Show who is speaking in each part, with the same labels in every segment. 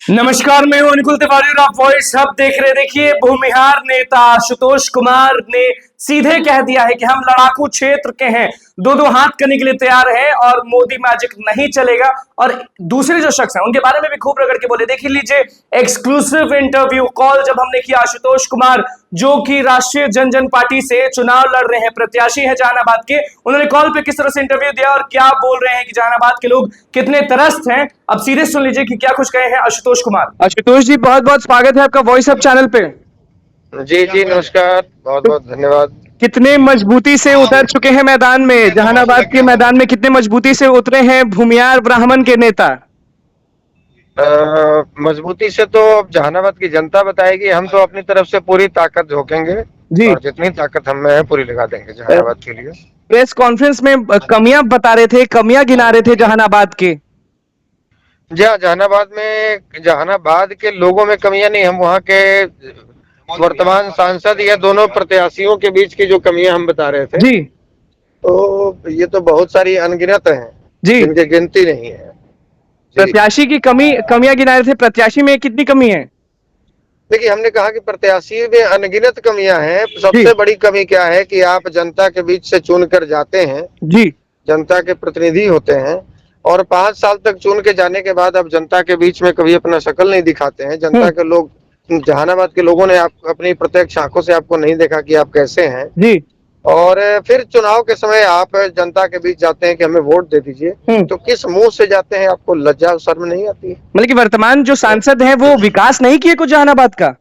Speaker 1: नमस्कार, मैं हूं अनुकुल तिवारी और आप वॉइस हब देख रहे। देखिए, भूमिहार नेता आशुतोष कुमार ने सीधे कह दिया है कि हम लड़ाकू क्षेत्र के हैं, दो दो हाथ करने के लिए तैयार हैं और मोदी मैजिक नहीं चलेगा। और दूसरे जो शख्स हैं उनके बारे में भी खूब रगड़ के बोले। देख लीजिए एक्सक्लूसिव इंटरव्यू कॉल जब हमने किया आशुतोष कुमार, जो कि राष्ट्रीय जनजन पार्टी से चुनाव लड़ रहे हैं, प्रत्याशी है जहानाबाद के, उन्होंने कॉल पे किस तरह से इंटरव्यू दिया और क्या बोल रहे हैं कि जहानाबाद के लोग कितने त्रस्त हैं। अब सीधे सुन लीजिए कि क्या कुछ कहे हैं आशुतोष कुमार। आशुतोष जी, बहुत बहुत स्वागत है आपका वॉइस अप चैनल पे।
Speaker 2: जी जी नमस्कार, बहुत बहुत धन्यवाद।
Speaker 1: कितने मजबूती से उतर चुके हैं मैदान में, जहानाबाद के मैदान में कितने मजबूती से उतरे हैं भूमियार ब्राह्मण के नेता।
Speaker 2: मजबूती से तो अब जहानाबाद की जनता बताएगी। हम तो अपनी तरफ से पूरी ताकत झोंकेंगे
Speaker 1: जी।
Speaker 2: और जितनी ताकत हम में है पूरी लगा देंगे जहानाबाद के लिए।
Speaker 1: प्रेस कॉन्फ्रेंस में कमियां बता रहे थे, कमियां गिना रहे थे जहानाबाद के।
Speaker 2: जी हाँ, जहानाबाद के लोगों में कमियां नहीं, हम वहाँ के वर्तमान सांसद या दोनों प्रत्याशियों के बीच की जो कमियां हम बता रहे थे
Speaker 1: जी
Speaker 2: तो ये तो बहुत सारी अनगिनत हैं
Speaker 1: जी।
Speaker 2: जिनकी गिनती नहीं है।
Speaker 1: प्रत्याशी की कमियां गिना रहे थे, प्रत्याशी में कितनी कमी है।
Speaker 2: देखिए, हमने कहा कि प्रत्याशी में अनगिनत कमियां हैं। सबसे बड़ी कमी क्या है कि आप जनता के बीच से चुनकर जाते हैं
Speaker 1: जी।
Speaker 2: जनता के प्रतिनिधि होते हैं और 5 साल तक चुन के जाने के बाद आप जनता के बीच में कभी अपना शक्ल नहीं दिखाते हैं। जनता के लोग, जहानाबाद के लोगों ने आप अपनी प्रत्यक्ष आंखों से आपको नहीं देखा कि आप कैसे हैं
Speaker 1: जी।
Speaker 2: और फिर चुनाव के समय आप जनता के बीच जाते हैं कि हमें वोट दे दीजिए, तो किस मुंह से जाते हैं? आपको लज्जा और शर्म नहीं आती है?
Speaker 1: मतलब कि वर्तमान जो सांसद हैं वो विकास नहीं किए कुछ जहानाबाद का।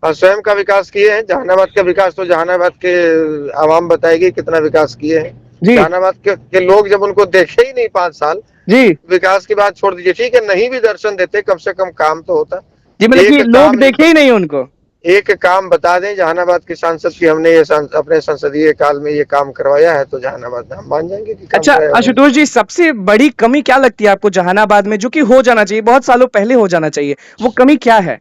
Speaker 2: स्वयं का विकास किए हैं। जहानाबाद का विकास तो जहानाबाद के आवाम बताएगी कितना विकास किए हैं। जहानाबाद के लोग जब उनको देखे ही नहीं 5 साल,
Speaker 1: जी।
Speaker 2: विकास की बात छोड़ दीजिए, ठीक है, नहीं भी दर्शन देते, कम से कम काम तो होता।
Speaker 1: जी, मतलब कि लोग देखे ही नहीं उनको।
Speaker 2: एक काम बता दें जहानाबाद के सांसद की हमने ये अपने संसदीय काल में ये काम करवाया है, तो जहानाबाद हम मान जाएंगे कि
Speaker 1: अच्छा आशुतोष जी, सबसे बड़ी कमी क्या लगती है आपको जहानाबाद में, जो कि हो जाना चाहिए, बहुत सालों पहले हो जाना चाहिए, वो कमी क्या है।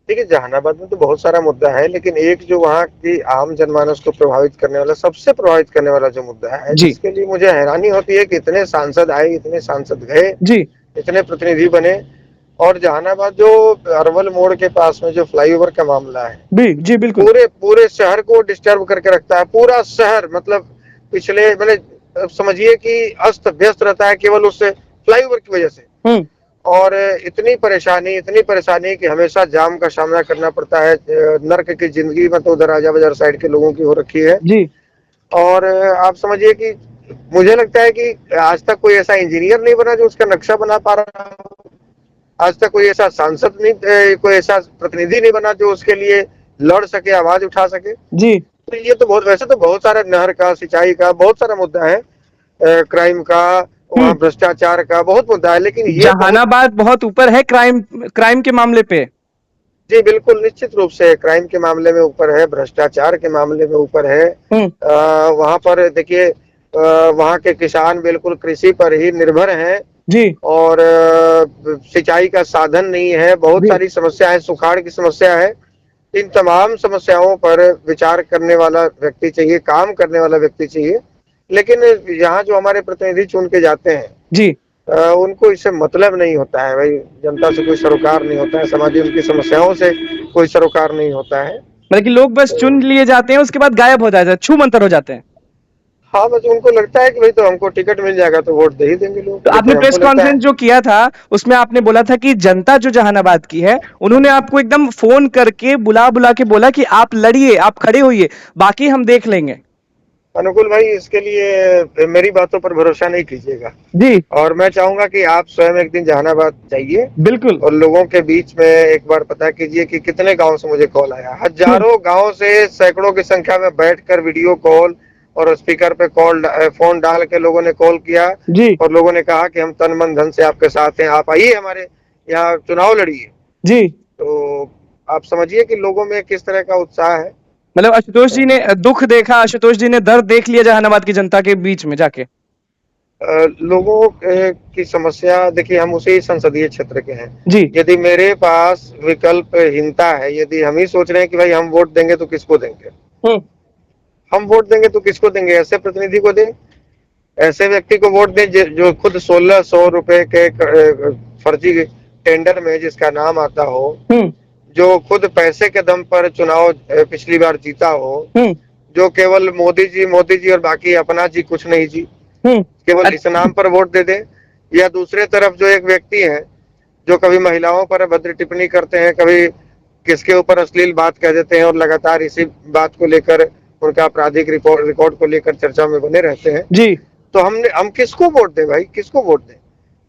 Speaker 2: देखिए, जहानाबाद में तो बहुत सारा मुद्दा है, लेकिन एक जो वहाँ की आम जनमानस को प्रभावित करने वाला, सबसे प्रभावित करने वाला जो मुद्दा है, जिसके लिए मुझे हैरानी होती है कि इतने सांसद आए, इतने सांसद गए जी, इतने प्रतिनिधि बने, और जहानाबाद जो अरवल मोड़ के पास में जो फ्लाईओवर का मामला है जी बिल्कुल, पूरे शहर को डिस्टर्ब करके रखता है। पूरा शहर मतलब पिछले मतलब समझिए कि अस्त व्यस्त रहता है केवल उस फ्लाईओवर की वजह से। और इतनी परेशानी कि हमेशा जाम का सामना करना पड़ता है। नर्क की जिंदगी में तो उधर राजा बाजार साइड के लोगों की हो रखी है जी। और आप समझिए कि मुझे लगता है कि आज तक कोई ऐसा इंजीनियर नहीं बना जो उसका नक्शा बना पा रहा हो। आज तक कोई ऐसा सांसद नहीं, कोई ऐसा प्रतिनिधि नहीं बना जो उसके लिए लड़ सके, आवाज उठा सके जी। तो ये तो बहुत, वैसे तो बहुत सारा नहर का, सिंचाई का बहुत सारा मुद्दा है, क्राइम का, वहाँ भ्रष्टाचार का बहुत मुद्दा है, लेकिन ये
Speaker 1: जहानाबाद बहुत ऊपर है क्राइम के मामले पे।
Speaker 2: जी बिल्कुल, निश्चित रूप से क्राइम के मामले में ऊपर है, भ्रष्टाचार के मामले में ऊपर है। वहाँ पर देखिए, वहाँ के किसान बिल्कुल कृषि पर ही निर्भर हैं जी। और सिंचाई का साधन नहीं है, बहुत सारी समस्या है, सुखाड़ की समस्या है। इन तमाम समस्याओं पर विचार करने वाला व्यक्ति चाहिए, काम करने वाला व्यक्ति चाहिए। लेकिन यहाँ जो हमारे प्रतिनिधि चुन के जाते हैं जी, उनको इससे मतलब नहीं होता है। भाई, जनता से कोई सरोकार नहीं होता है, समाज उनकी समस्याओं से कोई सरोकार नहीं होता है,
Speaker 1: बल्कि लोग बस चुन लिए जाते हैं, उसके बाद गायब हो जाते हैं, छू मंतर हो जाते हैं।
Speaker 2: हाँ, बस उनको लगता है कि भाई तो हमको टिकट मिल जाएगा तो वोट दे ही देंगे लोग।
Speaker 1: तो आपने प्रेस कॉन्फ्रेंस जो किया था उसमें आपने बोला था कि जनता जो जहानाबाद की है उन्होंने आपको एकदम फोन करके बुला के बोला कि आप लड़िए, आप खड़े होइए, बाकी हम देख लेंगे।
Speaker 2: अनुकुल भाई, इसके लिए मेरी बातों पर भरोसा नहीं कीजिएगा जी, और मैं चाहूंगा कि आप स्वयं एक दिन जहानाबाद जाइए बिल्कुल, और लोगों के बीच में एक बार पता कीजिए कि कितने गांव से मुझे कॉल आया। हजारों गांव से, सैकड़ों की संख्या में बैठकर वीडियो कॉल और स्पीकर पे फोन डाल के लोगों ने कॉल किया जी, और लोगों ने कहा कि हम तन मन धन से आपके साथ हैं, आप आइए हमारे यहाँ चुनाव लड़िए जी। तो आप समझिए कि लोगों में किस तरह का उत्साह है।
Speaker 1: मतलब आशुतोष जी ने दुख देखा, आशुतोष जी ने दर्द देख लिया जहानाबाद की जनता के बीच में जाके।
Speaker 2: लोगों की समस्या देखिए, हम उसी संसदीय क्षेत्र के हैं
Speaker 1: जी।
Speaker 2: यदि मेरे पास विकल्पहीनता है, यदि हम ही सोच रहे हैं कि भाई हम वोट देंगे तो किसको देंगे, हम वोट देंगे तो किसको देंगे, ऐसे प्रतिनिधि को दें, ऐसे व्यक्ति को वोट दें जो खुद 1600 रुपए के फर्जी टेंडर में जिसका नाम आता हो, जो खुद पैसे के दम पर चुनाव पिछली बार जीता हो, जो केवल मोदी जी और बाकी अपना जी कुछ नहीं जी, केवल इस नाम पर वोट दे दे। या दूसरे तरफ जो एक व्यक्ति है जो कभी महिलाओं पर अभद्र टिप्पणी करते हैं, कभी किसके ऊपर अश्लील बात कह देते हैं और लगातार इसी बात को लेकर उनका आपराधिक रिकॉर्ड को लेकर चर्चा में बने रहते हैं
Speaker 1: जी।
Speaker 2: तो हम किसको वोट दें भाई, किसको वोट दें?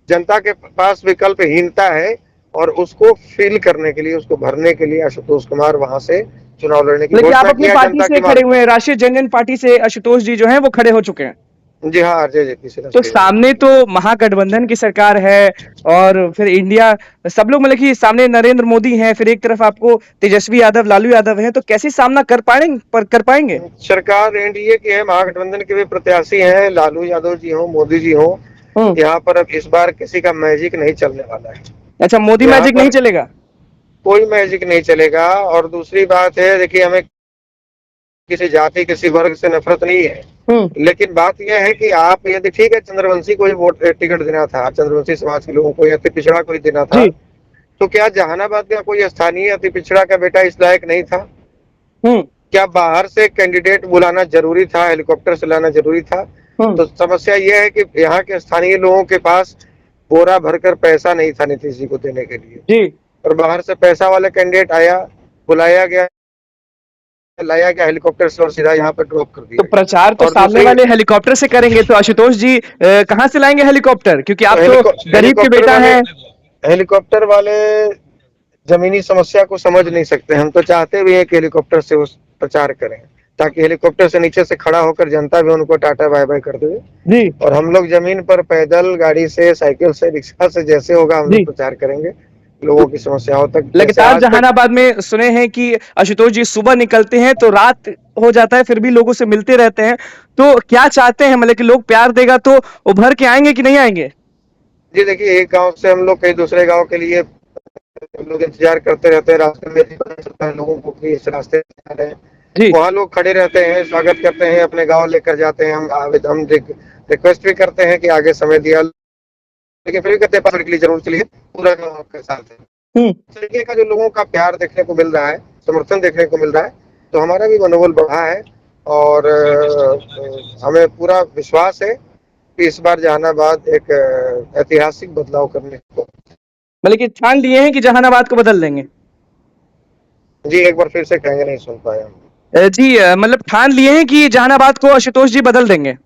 Speaker 2: जनता के पास विकल्पहीनता है और उसको फिल करने के लिए, उसको भरने के लिए आशुतोष कुमार वहां से चुनाव लड़ने की
Speaker 1: लेकिन आप
Speaker 2: घोषणा
Speaker 1: अपनी
Speaker 2: किया
Speaker 1: पार्टी
Speaker 2: जनता
Speaker 1: से
Speaker 2: की
Speaker 1: खड़े हुए हैं, राष्ट्रीय जनजन पार्टी से आशुतोष जी जो हैं वो खड़े हो चुके हैं।
Speaker 2: जी हाँ, आरजेडी से।
Speaker 1: तो सामने तो महागठबंधन की सरकार है और फिर इंडिया, सब लोग मतलब कि सामने नरेंद्र मोदी हैं, फिर एक तरफ आपको तेजस्वी यादव, लालू यादव हैं, तो कैसे सामना कर पाएंगे?
Speaker 2: सरकार एनडीए की है, महागठबंधन के भी प्रत्याशी हैं, लालू यादव जी हो, मोदी जी हो। यहाँ पर अब इस बार किसी का मैजिक नहीं चलने वाला है।
Speaker 1: अच्छा, मोदी मैजिक नहीं चलेगा?
Speaker 2: कोई मैजिक नहीं चलेगा। और दूसरी बात है, देखिए, हमें किसी जाति, किसी वर्ग से नफरत नहीं है, लेकिन बात यह है कि आप यदि, ठीक है, चंद्रवंशी को ही वोट टिकट देना था, चंद्रवंशी समाज के लोगों को, अति पिछड़ा को ही देना था, तो क्या जहानाबाद का कोई स्थानीय अति पिछड़ा का बेटा इस लायक नहीं था? क्या बाहर से कैंडिडेट बुलाना जरूरी था, हेलीकॉप्टर से लाना जरूरी था? तो समस्या यह है कि यहाँ के स्थानीय लोगों के पास बोरा भरकर पैसा नहीं था नीतीश जी को देने के लिए जी। और बाहर से पैसा वाला कैंडिडेट आया, बुलाया गया, लाया गया हेलीकॉप्टर से और सीधा यहाँ पर ड्रॉप कर दिया।
Speaker 1: तो प्रचार तो सामने वाले हेलीकॉप्टर से करेंगे, तो आशुतोष जी कहाँ से लाएंगे हेलीकॉप्टर? क्योंकि आप तो गरीब के बेटा हैं।
Speaker 2: हेलीकॉप्टर वाले जमीनी समस्या को समझ नहीं सकते। हम तो चाहते भी हैं कि हेलीकॉप्टर से उस प्रचार करें, ताकि हेलीकॉप्टर से नीचे से खड़ा होकर जनता भी उनको टाटा बाय बाय कर दे जी। और हम लोग जमीन पर पैदल, गाड़ी से, साइकिल से, रिक्शा से, जैसे होगा हम लोग प्रचार करेंगे लोगों की समस्याओं तक।
Speaker 1: लगातार जहानाबाद में सुने हैं कि आशुतोष जी सुबह निकलते हैं तो रात हो जाता है, फिर भी लोगों से मिलते रहते हैं, तो क्या चाहते हैं, मतलब कि लोग प्यार देगा तो उभर के आएंगे कि नहीं आएंगे?
Speaker 2: जी देखिए, एक गांव से हम लोग कई दूसरे गांव के लिए लोग इंतजार करते रहते हैं, रास्ते में पता चलता है लोगों को कि इस रास्ते से आ रहे हैं, वहाँ लोग खड़े रहते हैं, स्वागत करते हैं, अपने गाँव लेकर जाते हैं। हम रिक्वेस्ट भी करते हैं कि आगे समय दिया, लेकिन फिर भी कहते हैं 5 मिनट के लिए जरूर चलिए, पूरा गाँव आपके साथ है। तरीके का जो लोगों का प्यार देखने को मिल रहा है, समर्थन देखने को मिल रहा है, तो हमारा भी मनोबल बढ़ा है और हमें पूरा विश्वास है कि इस बार जहानाबाद एक ऐतिहासिक बदलाव करने को,
Speaker 1: मतलब कि ठान लिए हैं कि जहानाबाद को बदल देंगे?
Speaker 2: जी एक बार फिर से कहेंगे, नहीं सुन पाए हम।
Speaker 1: जी मतलब ठान लिए हैं कि जहानाबाद को आशुतोष जी बदल देंगे?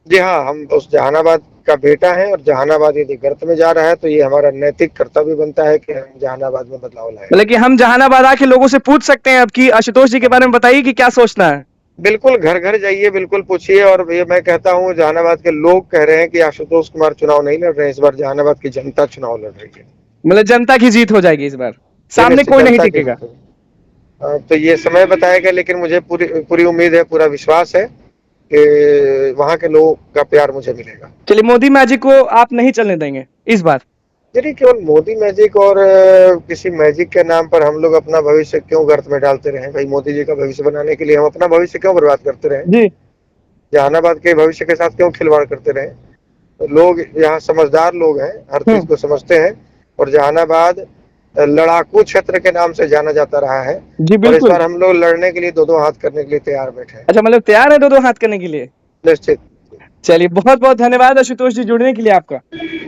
Speaker 2: जी हाँ, हम उस जहानाबाद का बेटा है और जहानाबाद यदि गर्त में जा रहा है तो ये हमारा नैतिक कर्तव्य बनता है कि हम जहानाबाद में बदलाव लाएं।
Speaker 1: मतलब कि हम जहानाबाद आके लोगों से पूछ सकते हैं अब कि आशुतोष जी के बारे में बताइए कि क्या सोचना है?
Speaker 2: बिल्कुल, घर घर जाइए, बिल्कुल पूछिए। और ये मैं कहता हूँ, जहानाबाद के लोग कह रहे हैं कि आशुतोष कुमार चुनाव नहीं लड़ रहे, इस बार जहानाबाद की जनता चुनाव लड़ रही है।
Speaker 1: मतलब जनता की जीत हो जाएगी इस बार, सामने कोई नहीं टिकेगा?
Speaker 2: तो ये समय बताएगा, लेकिन मुझे पूरी उम्मीद है, पूरा विश्वास है कि वहां के लोगों का प्यार मुझे मिलेगा।
Speaker 1: चलिए, मोदी मैजिक को आप नहीं चलने देंगे इस बार?
Speaker 2: यदि केवल मोदी मैजिक और किसी मैजिक के नाम पर हम लोग अपना भविष्य क्यों गर्त में डालते रहे भाई? मोदी जी का भविष्य बनाने के लिए हम अपना भविष्य क्यों बर्बाद करते रहे जी? जहानाबाद के भविष्य के साथ क्यों खिलवाड़ करते रहे? तो लोग यहाँ समझदार लोग हैं, हर चीज को समझते हैं, और जहानाबाद लड़ाकू क्षेत्र के नाम से जाना जाता रहा है जी। और इस बार हम लोग लड़ने के लिए दो हाथ करने के लिए तैयार बैठे हैं।
Speaker 1: अच्छा, मतलब तैयार है दो हाथ करने के लिए?
Speaker 2: निश्चित।
Speaker 1: चलिए, बहुत बहुत धन्यवाद आशुतोष जी जुड़ने के लिए आपका।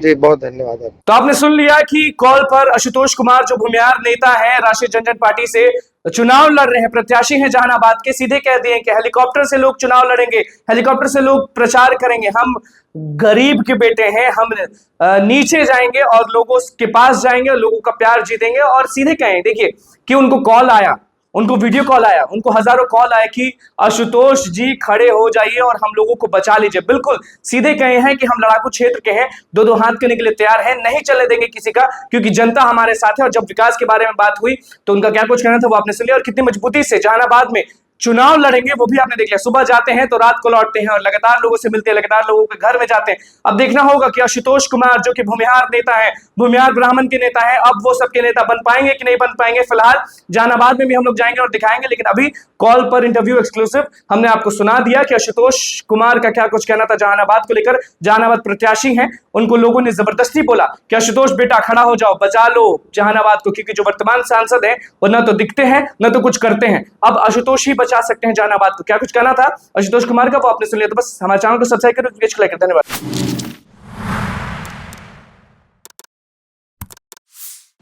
Speaker 2: जी बहुत धन्यवाद।
Speaker 1: तो आपने सुन लिया कि कॉल पर आशुतोष कुमार जो भूमिहार नेता है, राष्ट्रीय जनजन पार्टी से चुनाव लड़ रहे हैं, प्रत्याशी हैं जहानाबाद के, सीधे कह दिए कि हेलीकॉप्टर से लोग चुनाव लड़ेंगे, हेलीकॉप्टर से लोग प्रचार करेंगे, हम गरीब के बेटे हैं, हम नीचे जाएंगे और लोगों के पास जाएंगे, लोगों का प्यार जीतेंगे। और सीधे कहें, देखिए कि उनको कॉल आया, उनको वीडियो कॉल आया, उनको हजारों कॉल आए कि आशुतोष जी खड़े हो जाइए और हम लोगों को बचा लीजिए। बिल्कुल सीधे कहे हैं कि हम लड़ाकू क्षेत्र के हैं, दो हाथ करने के लिए तैयार हैं, नहीं चलने देंगे किसी का, क्योंकि जनता हमारे साथ है। और जब विकास के बारे में बात हुई तो उनका क्या कुछ कहना था वो आपने सुन लिया, और कितनी मजबूती से जहानाबाद में चुनाव लड़ेंगे वो भी आपने देख लिया, सुबह जाते हैं तो रात को लौटते हैं और लगातार लोगों से मिलते हैं, लगातार लोगों के घर में जाते हैं। अब देखना होगा कि आशुतोष कुमार जो कि भूमिहार नेता है, भूमिहार ब्राह्मण के नेता है, अब वो सबके नेता बन पाएंगे कि नहीं बन पाएंगे। फिलहाल जहानाबाद में भी हम लोग जाएंगे और दिखाएंगे, लेकिन अभी कॉल पर इंटरव्यू एक्सक्लूसिव हमने आपको सुना दिया कि आशुतोष कुमार का क्या कुछ कहना था जहानाबाद को लेकर। जहानाबाद प्रत्याशी हैं, उनको लोगों ने जबरदस्ती बोला कि आशुतोष बेटा खड़ा हो जाओ, बचा लो जहानाबाद को, क्योंकि जो वर्तमान सांसद हैं वो न तो दिखते हैं न तो कुछ करते हैं। अब आशुतोष ही बचा सकते हैं जहानाबाद को। क्या कुछ कहना था आशुतोष कुमार का वो आपने सुन लिया। तो बस हमारे चैनल को सब्सक्राइब करो। धन्यवाद।